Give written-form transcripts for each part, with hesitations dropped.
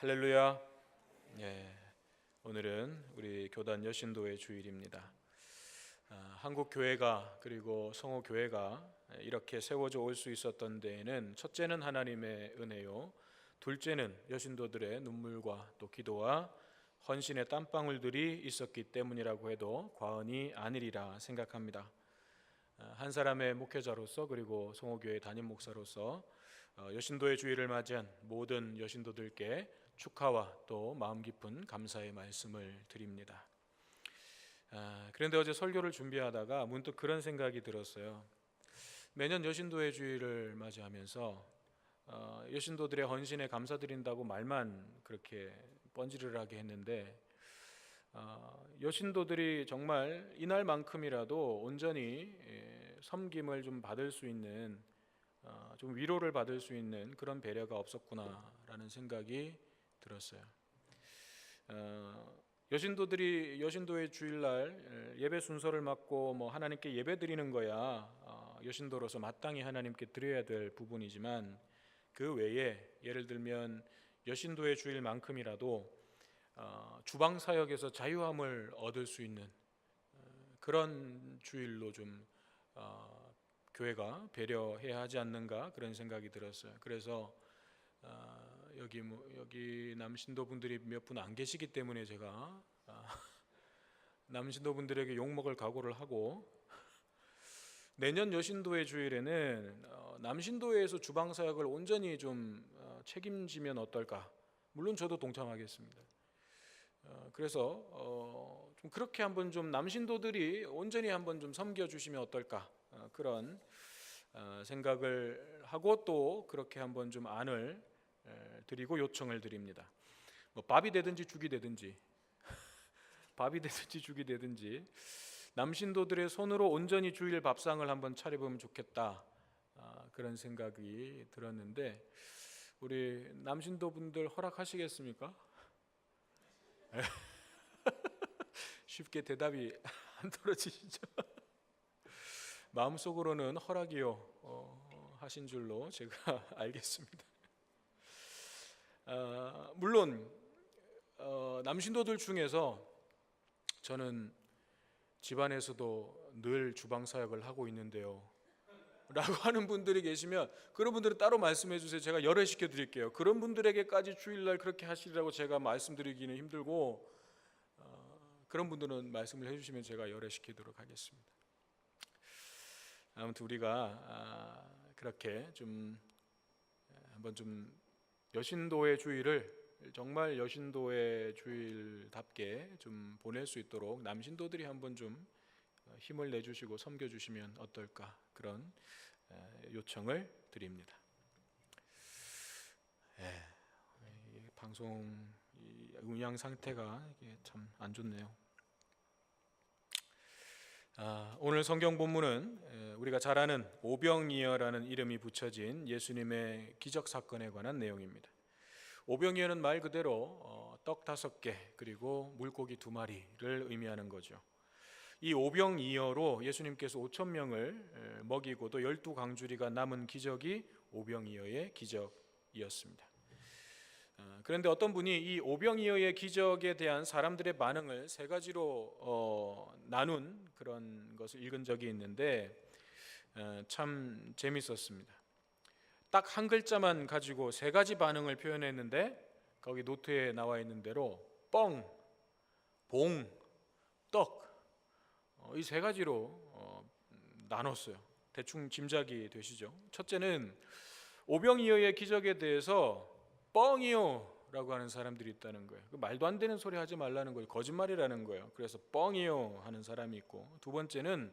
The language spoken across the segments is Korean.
할렐루야. 예, 오늘은 우리 교단 여신도의 주일입니다. 한국 교회가 그리고 성호 교회가 이렇게 세워져 올 수 있었던 데에는 첫째는 하나님의 은혜요, 둘째는 여신도들의 눈물과 또 기도와 헌신의 땀방울들이 있었기 때문이라고 해도 과언이 아니리라 생각합니다. 한 사람의 목회자로서 그리고 성호교회 담임 목사로서 여신도의 주일을 맞이한 모든 여신도들께 축하와 또 마음 깊은 감사의 말씀을 드립니다. 그런데 어제 설교를 준비하다가 문득 그런 생각이 들었어요. 매년 여신도의 주일을 맞이하면서 여신도들의 헌신에 감사드린다고 말만 그렇게 번지르르하게 했는데 여신도들이 정말 이날만큼이라도 온전히 섬김을 좀 받을 수 있는, 좀 위로를 받을 수 있는 그런 배려가 없었구나라는 생각이 들었어요. 여신도들이 여신도의 주일날 예배 순서를 맡고 하나님께 예배 드리는 거야 여신도로서 마땅히 하나님께 드려야 될 부분이지만, 그 외에 예를 들면 여신도의 주일만큼이라도 주방 사역에서 자유함을 얻을 수 있는 그런 주일로 좀 교회가 배려해야 하지 않는가 그런 생각이 들었어요. 그래서 여기 남신도 분들이 몇 분 안 계시기 때문에 제가 남신도 분들에게 욕먹을 각오를 하고, 내년 여신도의 주일에는 남신도에서 주방 사역을 온전히 좀 책임지면 어떨까. 물론 저도 동참하겠습니다. 그래서 좀 그렇게 한번 좀 남신도들이 온전히 한번 좀 섬겨주시면 어떨까, 그런 생각을 하고 또 그렇게 한번 좀 안을 드리고 요청을 드립니다. 밥이 되든지 죽이 되든지 밥이 되든지 죽이 되든지 남신도들의 손으로 온전히 주일 밥상을 한번 차려보면 좋겠다, 그런 생각이 들었는데 우리 남신도 분들 허락하시겠습니까? 쉽게 대답이 안 떨어지시죠? 마음속으로는 허락이요 하신 줄로 제가 알겠습니다. 물론 남신도들 중에서 저는 집안에서도 늘 주방 사역을 하고 있는데요 라고 하는 분들이 계시면 그런 분들은 따로 말씀해 주세요. 제가 열애시켜 드릴게요. 그런 분들에게까지 주일날 그렇게 하시라고 제가 말씀드리기는 힘들고, 그런 분들은 말씀을 해주시면 제가 열애시키도록 하겠습니다. 아무튼 우리가 그렇게 좀 한번 좀 여신도의 주일을 정말 여신도의 주일답게 좀 보낼 수 있도록 남신도들이 한번 좀 힘을 내주시고 섬겨주시면 어떨까, 그런 요청을 드립니다. 방송 음향 상태가 참 안 좋네요. 오늘 성경 본문은 우리가 잘 아는 오병이어라는 이름이 붙여진 예수님의 기적 사건에 관한 내용입니다. 오병이어는 말 그대로 떡 5개 그리고 물고기 2마리를 의미하는 거죠. 이 오병이어로 예수님께서 5,000명을 먹이고 또 12강주리가 남은 기적이 오병이어의 기적이었습니다. 그런데 어떤 분이 이 오병이어의 기적에 대한 사람들의 반응을 3가지로 나눈 그런 것을 읽은 적이 있는데 참 재밌었습니다. 딱 한 글자만 가지고 3가지 반응을 표현했는데 거기 노트에 나와 있는 대로 뻥, 봉, 떡, 이 3가지로 나눴어요. 대충 짐작이 되시죠? 첫째는 오병이어의 기적에 대해서 뻥이요 라고 하는 사람들이 있다는 거예요. 말도 안 되는 소리 하지 말라는 거예요. 거짓말이라는 거예요. 그래서 뻥이요 하는 사람이 있고, 두 번째는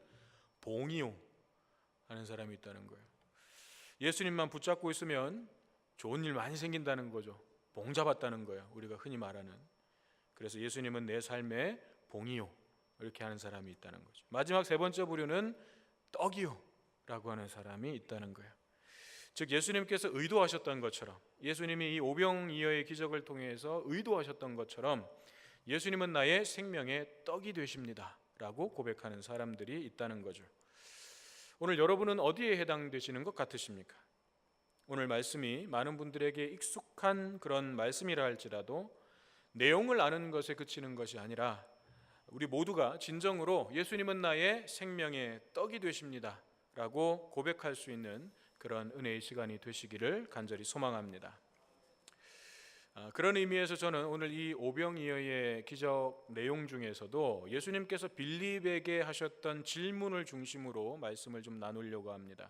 봉이요 하는 사람이 있다는 거예요. 예수님만 붙잡고 있으면 좋은 일 많이 생긴다는 거죠. 봉 잡았다는 거예요, 우리가 흔히 말하는. 그래서 예수님은 내 삶의 봉이요 이렇게 하는 사람이 있다는 거죠. 마지막 3번째 부류는 떡이요 라고 하는 사람이 있다는 거예요. 즉 예수님께서 의도하셨던 것처럼, 예수님이 이 오병이어의 기적을 통해서 의도하셨던 것처럼 예수님은 나의 생명의 떡이 되십니다 라고 고백하는 사람들이 있다는 거죠. 오늘 여러분은 어디에 해당되시는 것 같으십니까? 오늘 말씀이 많은 분들에게 익숙한 그런 말씀이라 할지라도 내용을 아는 것에 그치는 것이 아니라 우리 모두가 진정으로 예수님은 나의 생명의 떡이 되십니다 라고 고백할 수 있는 그런 은혜의 시간이 되시기를 간절히 소망합니다. 그런 의미에서 저는 오늘 이 오병이어의 기적 내용 중에서도 예수님께서 빌립에게 하셨던 질문을 중심으로 말씀을 좀 나누려고 합니다.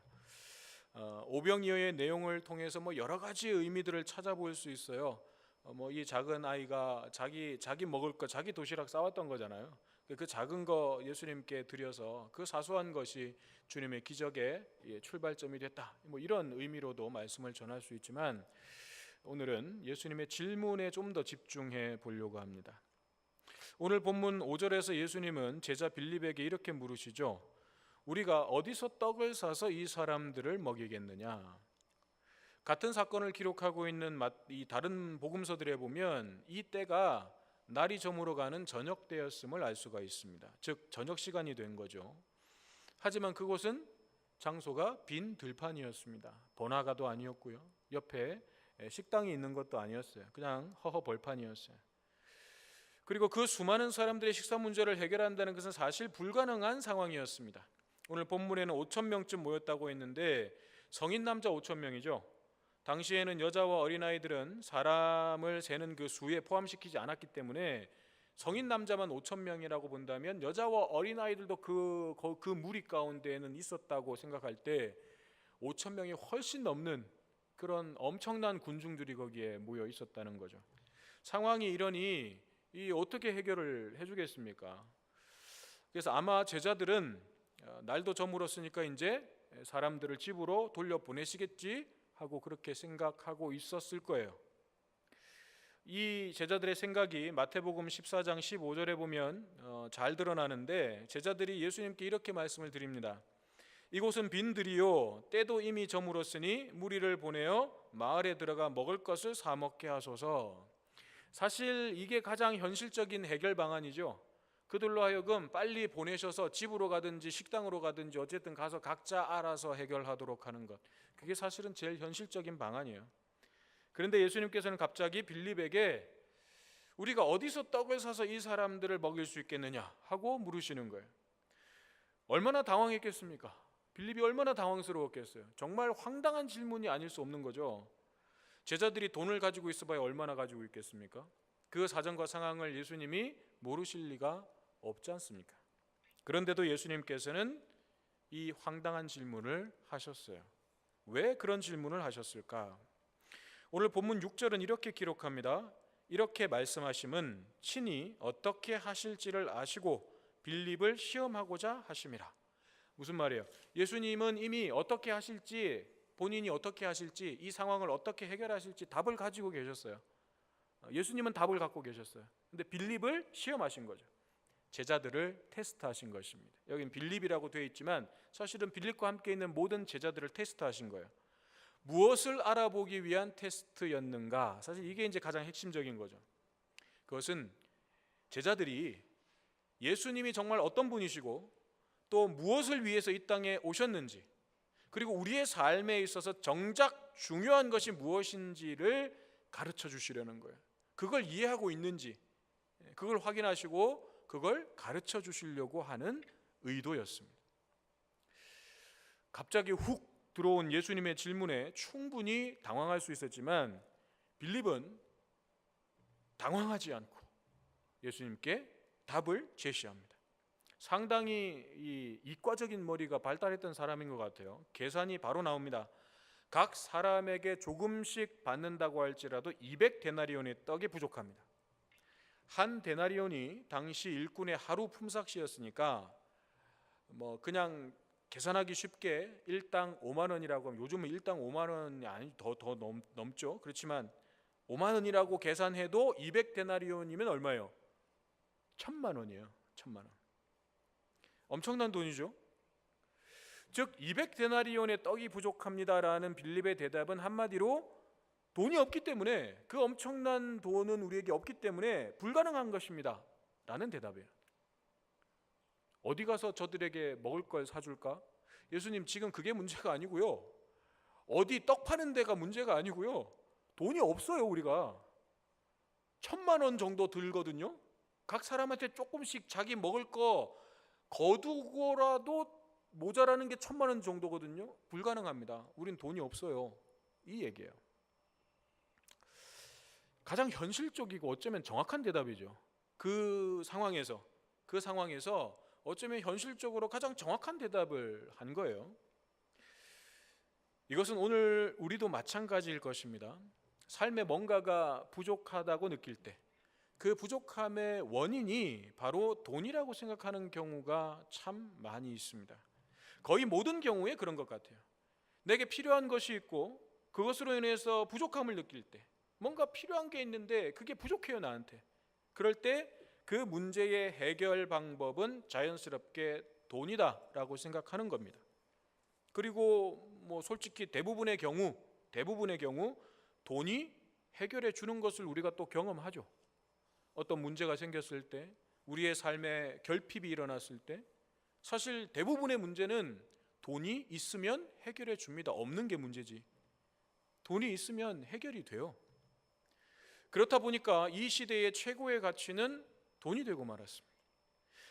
오병이어의 내용을 통해서 여러 가지 의미들을 찾아볼 수 있어요. 이 작은 아이가 자기 먹을 거, 자기 도시락 싸왔던 거잖아요. 그 작은 거 예수님께 드려서 그 사소한 것이 주님의 기적의 출발점이 됐다. 이런 의미로도 말씀을 전할 수 있지만 오늘은 예수님의 질문에 좀 더 집중해 보려고 합니다. 오늘 본문 5절에서 예수님은 제자 빌립에게 이렇게 물으시죠. 우리가 어디서 떡을 사서 이 사람들을 먹이겠느냐? 같은 사건을 기록하고 있는 이 다른 복음서들에 보면 이 때가 날이 저물어가는 저녁 때였음을 알 수가 있습니다. 즉 저녁 시간이 된 거죠. 하지만 그곳은 장소가 빈 들판이었습니다. 번화가도 아니었고요. 옆에 식당이 있는 것도 아니었어요. 그냥 허허 벌판이었어요. 그리고 그 수많은 사람들의 식사 문제를 해결한다는 것은 사실 불가능한 상황이었습니다. 오늘 본문에는 5,000명쯤 모였다고 했는데 성인 남자 5,000명이죠. 당시에는 여자와 어린아이들은 사람을 세는 그 수에 포함시키지 않았기 때문에 성인 남자만 5,000명이라고 본다면 여자와 어린아이들도 그 무리 가운데에는 있었다고 생각할 때 5,000명이 훨씬 넘는 그런 엄청난 군중들이 거기에 모여 있었다는 거죠. 상황이 이러니 어떻게 해결을 해주겠습니까? 그래서 아마 제자들은 날도 저물었으니까 이제 사람들을 집으로 돌려보내시겠지 하고 그렇게 생각하고 있었을 거예요. 이 제자들의 생각이 마태복음 14장 15절에 보면 잘 드러나는데 제자들이 예수님께 이렇게 말씀을 드립니다. 이곳은 빈들이요 때도 이미 저물었으니 무리를 보내어 마을에 들어가 먹을 것을 사 먹게 하소서. 사실 이게 가장 현실적인 해결 방안이죠. 그들로 하여금 빨리 보내셔서 집으로 가든지 식당으로 가든지 어쨌든 가서 각자 알아서 해결하도록 하는 것, 그게 사실은 제일 현실적인 방안이에요. 그런데 예수님께서는 갑자기 빌립에게 우리가 어디서 떡을 사서 이 사람들을 먹일 수 있겠느냐 하고 물으시는 거예요. 얼마나 당황했겠습니까? 빌립이 얼마나 당황스러웠겠어요. 정말 황당한 질문이 아닐 수 없는 거죠. 제자들이 돈을 가지고 있어봐야 얼마나 가지고 있겠습니까? 그 사정과 상황을 예수님이 모르실 리가 없지 않습니까? 그런데도 예수님께서는 이 황당한 질문을 하셨어요. 왜 그런 질문을 하셨을까? 오늘 본문 6절은 이렇게 기록합니다. 이렇게 말씀하심은 친히 어떻게 하실지를 아시고 빌립을 시험하고자 하심이라. 무슨 말이에요? 예수님은 이미 어떻게 하실지, 본인이 어떻게 하실지, 이 상황을 어떻게 해결하실지 답을 가지고 계셨어요. 예수님은 답을 갖고 계셨어요. 근데 빌립을 시험하신 거죠. 제자들을 테스트하신 것입니다. 여긴 빌립이라고 되어 있지만 사실은 빌립과 함께 있는 모든 제자들을 테스트하신 거예요. 무엇을 알아보기 위한 테스트였는가? 사실 이게 이제 가장 핵심적인 거죠. 그것은 제자들이 예수님이 정말 어떤 분이시고 또 무엇을 위해서 이 땅에 오셨는지, 그리고 우리의 삶에 있어서 정작 중요한 것이 무엇인지를 가르쳐 주시려는 거예요. 그걸 이해하고 있는지 그걸 확인하시고 그걸 가르쳐 주시려고 하는 의도였습니다. 갑자기 훅 들어온 예수님의 질문에 충분히 당황할 수 있었지만 빌립은 당황하지 않고 예수님께 답을 제시합니다. 상당히 이과적인 머리가 발달했던 사람인 것 같아요. 계산이 바로 나옵니다. 각 사람에게 조금씩 받는다고 할지라도 200데나리온의 떡이 부족합니다. 한 데나리온이 당시 일꾼의 하루 품삯이었으니까 그냥 계산하기 쉽게 일당 5만 원이라고 하면, 요즘은 일당 5만 원이 아니 더 넘죠. 그렇지만 5만 원이라고 계산해도 200데나리온이면 얼마예요? 1,000만 원이에요. 1,000만 원. 엄청난 돈이죠. 즉 200데나리온의 떡이 부족합니다라는 빌립의 대답은 한마디로 돈이 없기 때문에, 그 엄청난 돈은 우리에게 없기 때문에 불가능한 것입니다 라는 대답이에요. 어디 가서 저들에게 먹을 걸 사줄까? 예수님, 지금 그게 문제가 아니고요, 어디 떡 파는 데가 문제가 아니고요. 돈이 없어요. 우리가 1,000만 원 정도 들거든요. 각 사람한테 조금씩 자기 먹을 거 거두고라도 모자라는 게 1,000만 원 정도거든요. 불가능합니다. 우린 돈이 없어요. 이 얘기예요. 가장 현실적이고 어쩌면 정확한 대답이죠. 그 상황에서 어쩌면 현실적으로 가장 정확한 대답을 한 거예요. 이것은 오늘 우리도 마찬가지일 것입니다. 삶에 뭔가가 부족하다고 느낄 때 그 부족함의 원인이 바로 돈이라고 생각하는 경우가 참 많이 있습니다. 거의 모든 경우에 그런 것 같아요. 내게 필요한 것이 있고 그것으로 인해서 부족함을 느낄 때, 뭔가 필요한 게 있는데 그게 부족해요, 나한테. 그럴 때 그 문제의 해결 방법은 자연스럽게 돈이다라고 생각하는 겁니다. 그리고 솔직히 대부분의 경우 돈이 해결해 주는 것을 우리가 또 경험하죠. 어떤 문제가 생겼을 때, 우리의 삶에 결핍이 일어났을 때 사실 대부분의 문제는 돈이 있으면 해결해 줍니다. 없는 게 문제지. 돈이 있으면 해결이 돼요. 그렇다 보니까 이 시대의 최고의 가치는 돈이 되고 말았습니다.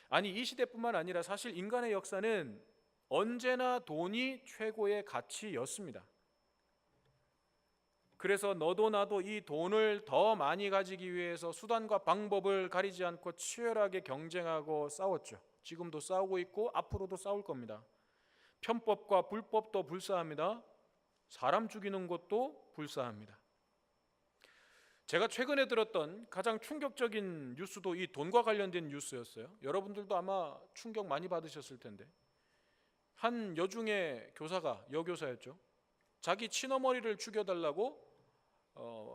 아니, 이 시대뿐만 아니라 사실 인간의 역사는 언제나 돈이 최고의 가치였습니다. 그래서 너도 나도 이 돈을 더 많이 가지기 위해서 수단과 방법을 가리지 않고 치열하게 경쟁하고 싸웠죠. 지금도 싸우고 있고 앞으로도 싸울 겁니다. 편법과 불법도 불사합니다. 사람 죽이는 것도 불사합니다. 제가 최근에 들었던 가장 충격적인 뉴스도 이 돈과 관련된 뉴스였어요. 여러분들도 아마 충격 많이 받으셨을 텐데, 한 여중의 교사가, 여교사였죠. 자기 친어머니를 죽여달라고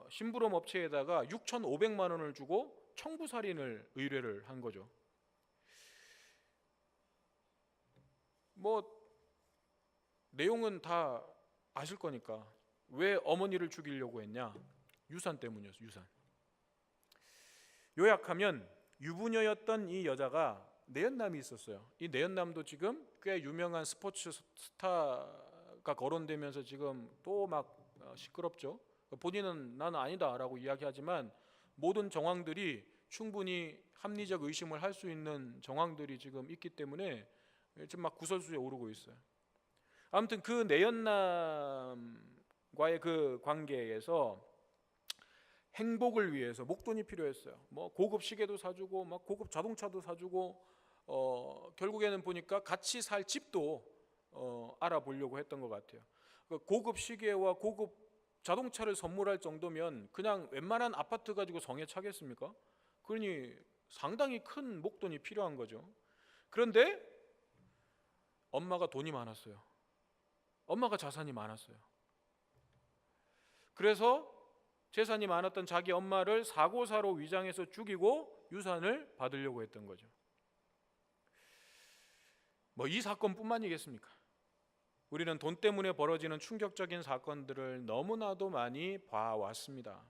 심부름 업체에다가 6,500만 원을 주고 청부살인을 의뢰를 한 거죠. 내용은 다 아실 거니까. 왜 어머니를 죽이려고 했냐? 유산 때문이었어요. 유산. 요약하면 유부녀였던 이 여자가 내연남이 있었어요. 이 내연남도 지금 꽤 유명한 스포츠 스타가 거론되면서 지금 또 막 시끄럽죠. 본인은 나는 아니다라고 이야기하지만 모든 정황들이 충분히 합리적 의심을 할 수 있는 정황들이 지금 있기 때문에 지금 막 구설수에 오르고 있어요. 아무튼 그 내연남과의 그 관계에서 행복을 위해서 목돈이 필요했어요. 고급 시계도 사주고 고급 자동차도 사주고 결국에는 보니까 같이 살 집도 알아보려고 했던 것 같아요. 고급 시계와 고급 자동차를 선물할 정도면 그냥 웬만한 아파트 가지고 성에 차겠습니까? 그러니 상당히 큰 목돈이 필요한 거죠. 그런데 엄마가 돈이 많았어요. 엄마가 자산이 많았어요. 그래서 재산이 많았던 자기 엄마를 사고사로 위장해서 죽이고 유산을 받으려고 했던 거죠. 이 사건뿐만이겠습니까? 우리는 돈 때문에 벌어지는 충격적인 사건들을 너무나도 많이 봐왔습니다.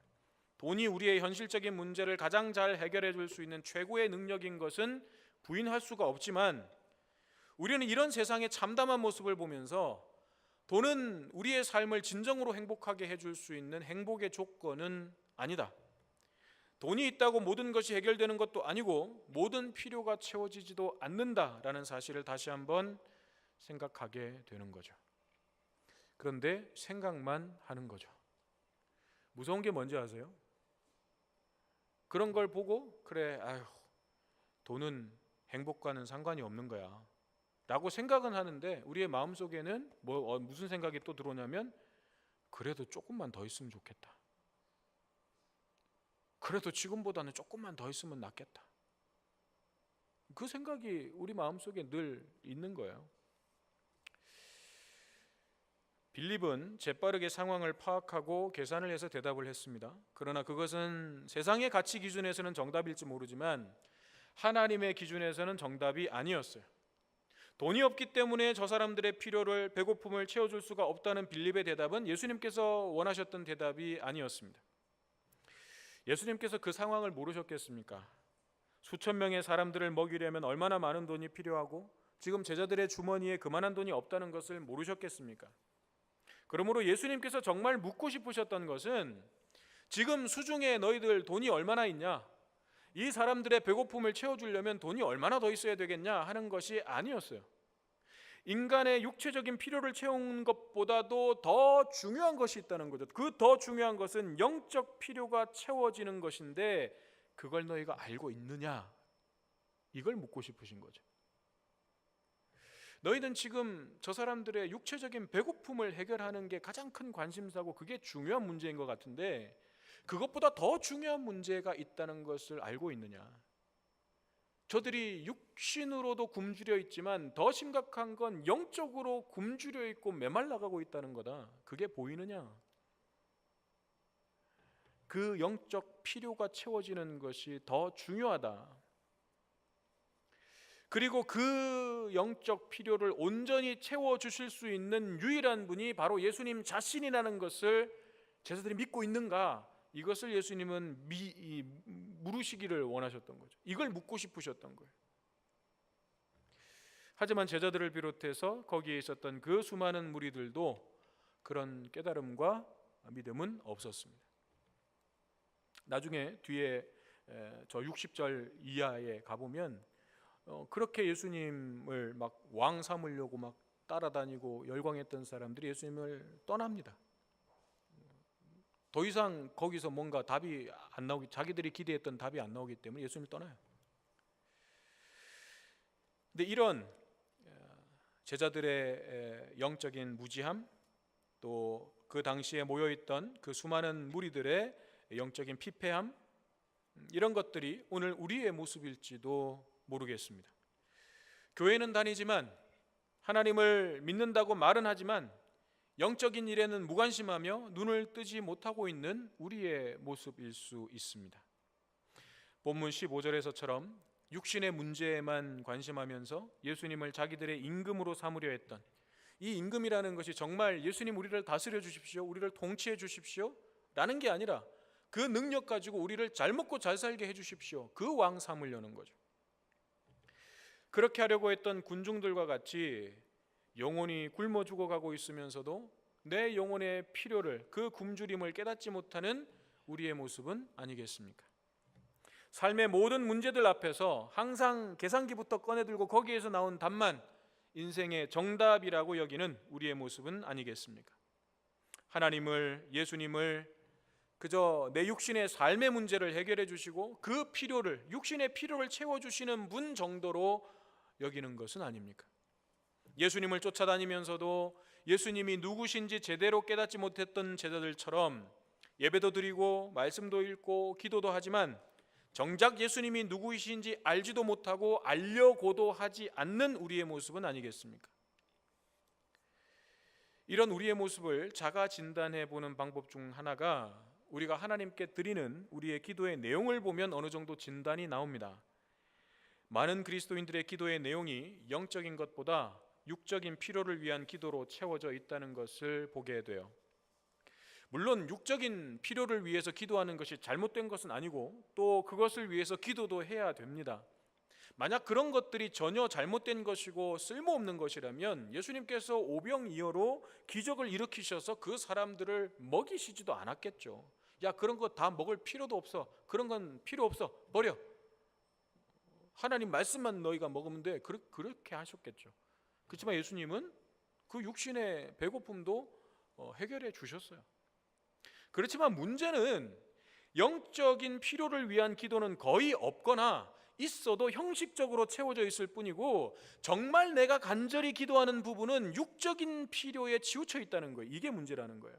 돈이 우리의 현실적인 문제를 가장 잘 해결해 줄 수 있는 최고의 능력인 것은 부인할 수가 없지만, 우리는 이런 세상의 참담한 모습을 보면서 돈은 우리의 삶을 진정으로 행복하게 해줄 수 있는 행복의 조건은 아니다. 돈이 있다고 모든 것이 해결되는 것도 아니고 모든 필요가 채워지지도 않는다라는 사실을 다시 한번 생각하게 되는 거죠. 그런데 생각만 하는 거죠. 무서운 게 뭔지 아세요? 그런 걸 보고 돈은 행복과는 상관이 없는 거야 라고 생각은 하는데, 우리의 마음속에는 무슨 생각이 또 들어오냐면, 그래도 조금만 더 있으면 좋겠다. 그래도 지금보다는 조금만 더 있으면 낫겠다. 그 생각이 우리 마음속에 늘 있는 거예요. 빌립은 재빠르게 상황을 파악하고 계산을 해서 대답을 했습니다. 그러나 그것은 세상의 가치 기준에서는 정답일지 모르지만 하나님의 기준에서는 정답이 아니었어요. 돈이 없기 때문에 저 사람들의 필요를, 배고픔을 채워줄 수가 없다는 빌립의 대답은 예수님께서 원하셨던 대답이 아니었습니다. 예수님께서 그 상황을 모르셨겠습니까? 수천 명의 사람들을 먹이려면 얼마나 많은 돈이 필요하고 지금 제자들의 주머니에 그만한 돈이 없다는 것을 모르셨겠습니까? 그러므로 예수님께서 정말 묻고 싶으셨던 것은 지금 수중에 너희들 돈이 얼마나 있냐, 이 사람들의 배고픔을 채워주려면 돈이 얼마나 더 있어야 되겠냐 하는 것이 아니었어요. 인간의 육체적인 필요를 채우는 것보다도 더 중요한 것이 있다는 거죠. 그 더 중요한 것은 영적 필요가 채워지는 것인데 그걸 너희가 알고 있느냐, 이걸 묻고 싶으신 거죠. 너희는 지금 저 사람들의 육체적인 배고픔을 해결하는 게 가장 큰 관심사고 그게 중요한 문제인 것 같은데 그것보다 더 중요한 문제가 있다는 것을 알고 있느냐. 저들이 육신으로도 굶주려 있지만 더 심각한 건 영적으로 굶주려 있고 메말라가고 있다는 거다. 그게 보이느냐? 그 영적 필요가 채워지는 것이 더 중요하다. 그리고 그 영적 필요를 온전히 채워주실 수 있는 유일한 분이 바로 예수님 자신이라는 것을 제자들이 믿고 있는가? 이것을 예수님은 물으시기를 원하셨던 거죠. 이걸 묻고 싶으셨던 거예요. 하지만 제자들을 비롯해서 거기에 있었던 그 수많은 무리들도 그런 깨달음과 믿음은 없었습니다. 나중에 뒤에 저 60절 이하에 가보면 그렇게 예수님을 막 왕 삼으려고 막 따라다니고 열광했던 사람들이 예수님을 떠납니다. 더 이상 거기서 뭔가 답이 안 나오기, 자기들이 기대했던 답이 안 나오기 때문에 예수님을 떠나요. 근데 이런 제자들의 영적인 무지함, 또 그 당시에 모여있던 그 수많은 무리들의 영적인 피폐함, 이런 것들이 오늘 우리의 모습일지도 모르겠습니다. 교회는 다니지만 하나님을 믿는다고 말은 하지만 영적인 일에는 무관심하며 눈을 뜨지 못하고 있는 우리의 모습일 수 있습니다. 본문 15절에서처럼 육신의 문제에만 관심하면서 예수님을 자기들의 임금으로 삼으려 했던 이 임금이라는 것이 정말 예수님 우리를 다스려 주십시오, 우리를 통치해 주십시오 라는 게 아니라 그 능력 가지고 우리를 잘 먹고 잘 살게 해 주십시오, 그 왕 삼으려는 거죠. 그렇게 하려고 했던 군중들과 같이 영혼이 굶어 죽어가고 있으면서도 내 영혼의 필요를, 그 굶주림을 깨닫지 못하는 우리의 모습은 아니겠습니까? 삶의 모든 문제들 앞에서 항상 계산기부터 꺼내들고 거기에서 나온 답만 인생의 정답이라고 여기는 우리의 모습은 아니겠습니까? 하나님을, 예수님을 그저 내 육신의 삶의 문제를 해결해 주시고 그 필요를, 육신의 필요를 채워주시는 분 정도로 여기는 것은 아닙니까? 예수님을 쫓아다니면서도 예수님이 누구신지 제대로 깨닫지 못했던 제자들처럼 예배도 드리고 말씀도 읽고 기도도 하지만 정작 예수님이 누구이신지 알지도 못하고 알려고도 하지 않는 우리의 모습은 아니겠습니까? 이런 우리의 모습을 자가 진단해 보는 방법 중 하나가 우리가 하나님께 드리는 우리의 기도의 내용을 보면 어느 정도 진단이 나옵니다. 많은 그리스도인들의 기도의 내용이 영적인 것보다 육적인 필요를 위한 기도로 채워져 있다는 것을 보게 돼요. 물론 육적인 필요를 위해서 기도하는 것이 잘못된 것은 아니고 또 그것을 위해서 기도도 해야 됩니다. 만약 그런 것들이 전혀 잘못된 것이고 쓸모없는 것이라면 예수님께서 오병이어로 기적을 일으키셔서 그 사람들을 먹이시지도 않았겠죠. 야, 그런 거 다 먹을 필요도 없어, 그런 건 필요 없어, 버려, 하나님 말씀만 너희가 먹으면 돼, 그렇게 하셨겠죠. 그렇지만 예수님은 그 육신의 배고픔도 해결해 주셨어요. 그렇지만 문제는 영적인 필요를 위한 기도는 거의 없거나 있어도 형식적으로 채워져 있을 뿐이고 정말 내가 간절히 기도하는 부분은 육적인 필요에 치우쳐 있다는 거예요. 이게 문제라는 거예요.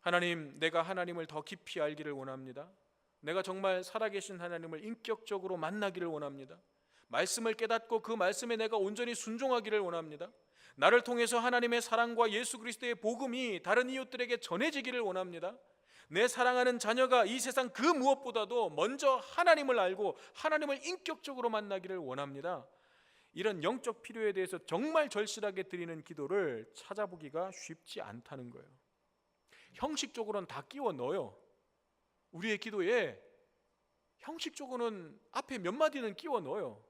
하나님, 내가 하나님을 더 깊이 알기를 원합니다. 내가 정말 살아계신 하나님을 인격적으로 만나기를 원합니다. 말씀을 깨닫고 그 말씀에 내가 온전히 순종하기를 원합니다. 나를 통해서 하나님의 사랑과 예수 그리스도의 복음이 다른 이웃들에게 전해지기를 원합니다. 내 사랑하는 자녀가 이 세상 그 무엇보다도 먼저 하나님을 알고 하나님을 인격적으로 만나기를 원합니다. 이런 영적 필요에 대해서 정말 절실하게 드리는 기도를 찾아보기가 쉽지 않다는 거예요. 형식적으로는 다 끼워 넣어요. 우리의 기도에 형식적으로는 앞에 몇 마디는 끼워 넣어요.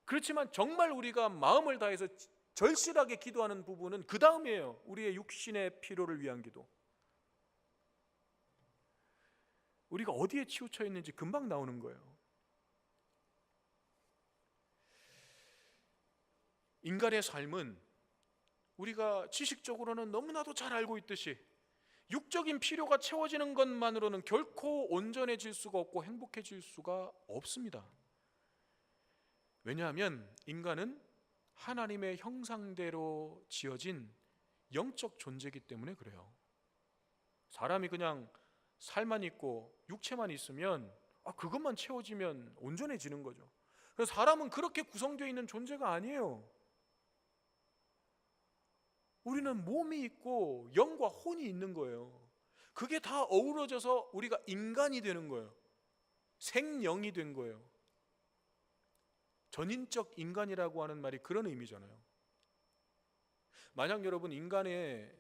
그렇지만 정말 우리가 마음을 다해서 절실하게 기도하는 부분은 그 다음이에요. 우리의 육신의 필요를 위한 기도. 우리가 어디에 치우쳐 있는지 금방 나오는 거예요. 인간의 삶은 우리가 지식적으로는 너무나도 잘 알고 있듯이 육적인 필요가 채워지는 것만으로는 결코 온전해질 수가 없고 행복해질 수가 없습니다. 왜냐하면 인간은 하나님의 형상대로 지어진 영적 존재이기 때문에 그래요. 사람이 그냥 살만 있고 육체만 있으면 그것만 채워지면 온전해지는 거죠. 그래서 사람은 그렇게 구성되어 있는 존재가 아니에요. 우리는 몸이 있고 영과 혼이 있는 거예요. 그게 다 어우러져서 우리가 인간이 되는 거예요. 생령이 된 거예요. 전인적 인간이라고 하는 말이 그런 의미잖아요. 만약 여러분 인간의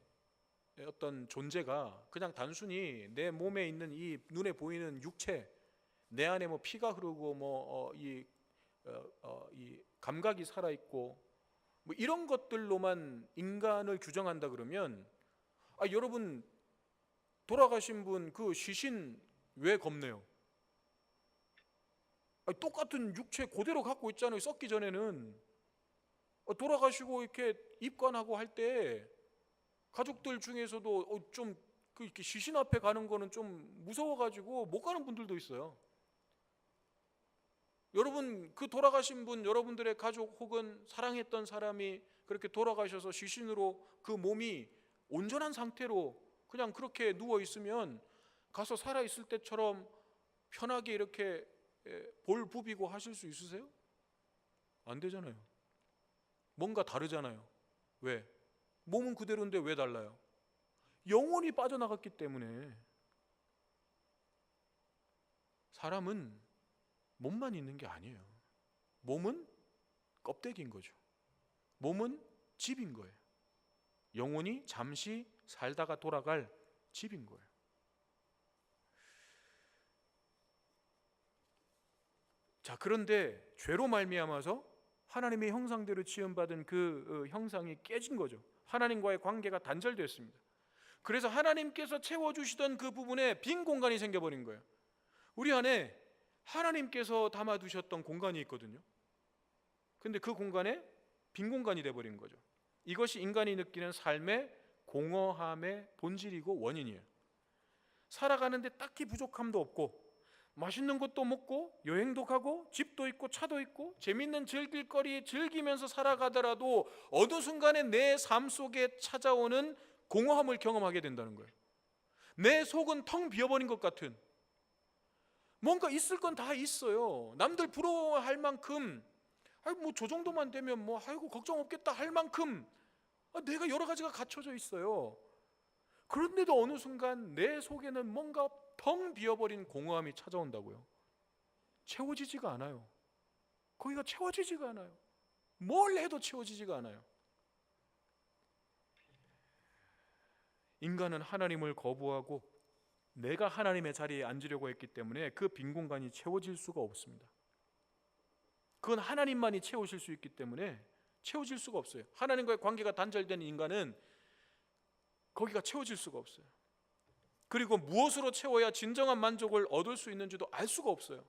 어떤 존재가 그냥 단순히 내 몸에 있는 이 눈에 보이는 육체, 내 안에 뭐 피가 흐르고 이 감각이 살아 있고 뭐 이런 것들로만 인간을 규정한다 그러면 여러분 돌아가신 분 그 시신 왜 겁내요? 똑같은 육체 그대로 갖고 있잖아요. 썩기 전에는. 돌아가시고 이렇게 입관하고 할 때 가족들 중에서도 좀 이렇게 시신 앞에 가는 거는 좀 무서워가지고 못 가는 분들도 있어요. 여러분 그 돌아가신 분, 여러분들의 가족 혹은 사랑했던 사람이 그렇게 돌아가셔서 시신으로 그 몸이 온전한 상태로 그냥 그렇게 누워 있으면 가서 살아 있을 때처럼 편하게 이렇게 볼 부비고 하실 수 있으세요? 안 되잖아요. 뭔가 다르잖아요. 왜? 몸은 그대로인데 왜 달라요? 영혼이 빠져나갔기 때문에. 사람은 몸만 있는 게 아니에요. 몸은 껍데기인 거죠. 몸은 집인 거예요. 영혼이 잠시 살다가 돌아갈 집인 거예요. 자, 그런데 죄로 말미암아서 하나님의 형상대로 지음받은 그 형상이 깨진 거죠. 하나님과의 관계가 단절됐습니다. 그래서 하나님께서 채워주시던 그 부분에 빈 공간이 생겨버린 거예요. 우리 안에 하나님께서 담아두셨던 공간이 있거든요. 근데 그 공간에 빈 공간이 돼버린 거죠. 이것이 인간이 느끼는 삶의 공허함의 본질이고 원인이에요. 살아가는데 딱히 부족함도 없고 맛있는 것도 먹고 여행도 가고 집도 있고 차도 있고 재밌는 즐길거리 즐기면서 살아가더라도 어느 순간에 내 삶 속에 찾아오는 공허함을 경험하게 된다는 거예요. 내 속은 텅 비어버린 것 같은, 뭔가 있을 건 다 있어요. 남들 부러워할 만큼 뭐 저 정도만 되면 아이고 걱정 없겠다 할 만큼 내가 여러 가지가 갖춰져 있어요. 그런데도 어느 순간 내 속에는 뭔가 텅 비어버린 공허함이 찾아온다고요. 채워지지가 않아요. 거기가 채워지지가 않아요. 뭘 해도 채워지지가 않아요. 인간은 하나님을 거부하고 내가 하나님의 자리에 앉으려고 했기 때문에 그 빈 공간이 채워질 수가 없습니다. 그건 하나님만이 채우실 수 있기 때문에 채워질 수가 없어요. 하나님과의 관계가 단절된 인간은 거기가 채워질 수가 없어요. 그리고 무엇으로 채워야 진정한 만족을 얻을 수 있는지도 알 수가 없어요.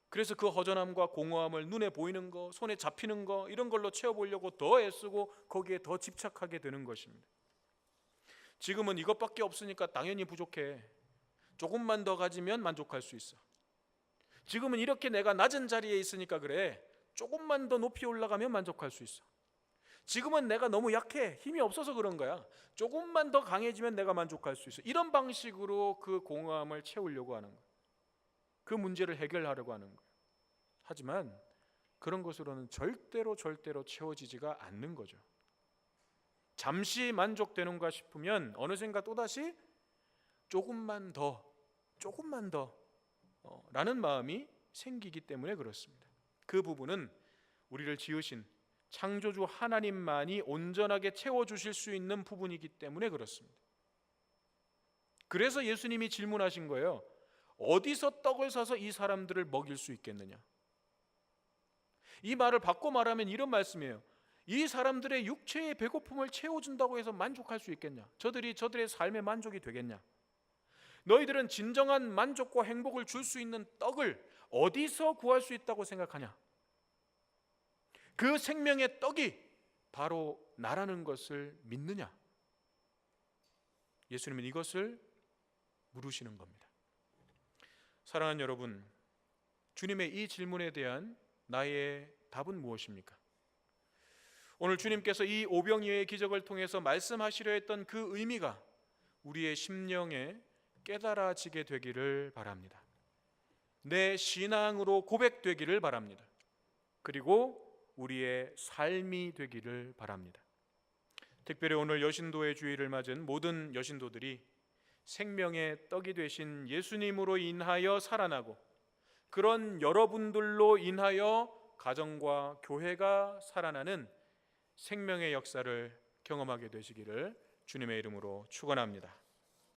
그래서 그 허전함과 공허함을 눈에 보이는 거, 손에 잡히는 거 이런 걸로 채워보려고 더 애쓰고 거기에 더 집착하게 되는 것입니다. 지금은 이것밖에 없으니까 당연히 부족해. 조금만 더 가지면 만족할 수 있어. 지금은 이렇게 내가 낮은 자리에 있으니까 그래. 조금만 더 높이 올라가면 만족할 수 있어. 지금은 내가 너무 약해. 힘이 없어서 그런 거야. 조금만 더 강해지면 내가 만족할 수 있어. 이런 방식으로 그 공허함을 채우려고 하는 거예요. 그 문제를 해결하려고 하는 거예요. 하지만 그런 것으로는 절대로 채워지지가 않는 거죠. 잠시 만족되는가 싶으면 어느샌가 또다시 조금만 더 라는 마음이 생기기 때문에 그렇습니다. 그 부분은 우리를 지으신 창조주 하나님만이 온전하게 채워주실 수 있는 부분이기 때문에 그렇습니다. 그래서 예수님이 질문하신 거예요. 어디서 떡을 사서 이 사람들을 먹일 수 있겠느냐? 이 말을 바꿔 말하면 이런 말씀이에요. 이 사람들의 육체의 배고픔을 채워준다고 해서 만족할 수 있겠냐? 저들의 삶의 만족이 되겠냐? 너희들은 진정한 만족과 행복을 줄 수 있는 떡을 어디서 구할 수 있다고 생각하냐? 그 생명의 떡이 바로 나라는 것을 믿느냐? 예수님은 이것을 물으시는 겁니다. 사랑하는 여러분, 주님의 이 질문에 대한 나의 답은 무엇입니까? 오늘 주님께서 이 오병이어의 기적을 통해서 말씀하시려 했던 그 의미가 우리의 심령에 깨달아지게 되기를 바랍니다. 내 신앙으로 고백되기를 바랍니다. 그리고 우리의 삶이 되기를 바랍니다. 특별히 오늘 여신도의 주일을 맞은 모든 여신도들이 생명의 떡이 되신 예수님으로 인하여 살아나고, 그런 여러분들로 인하여 가정과 교회가 살아나는 생명의 역사를 경험하게 되시기를 주님의 이름으로 축원합니다.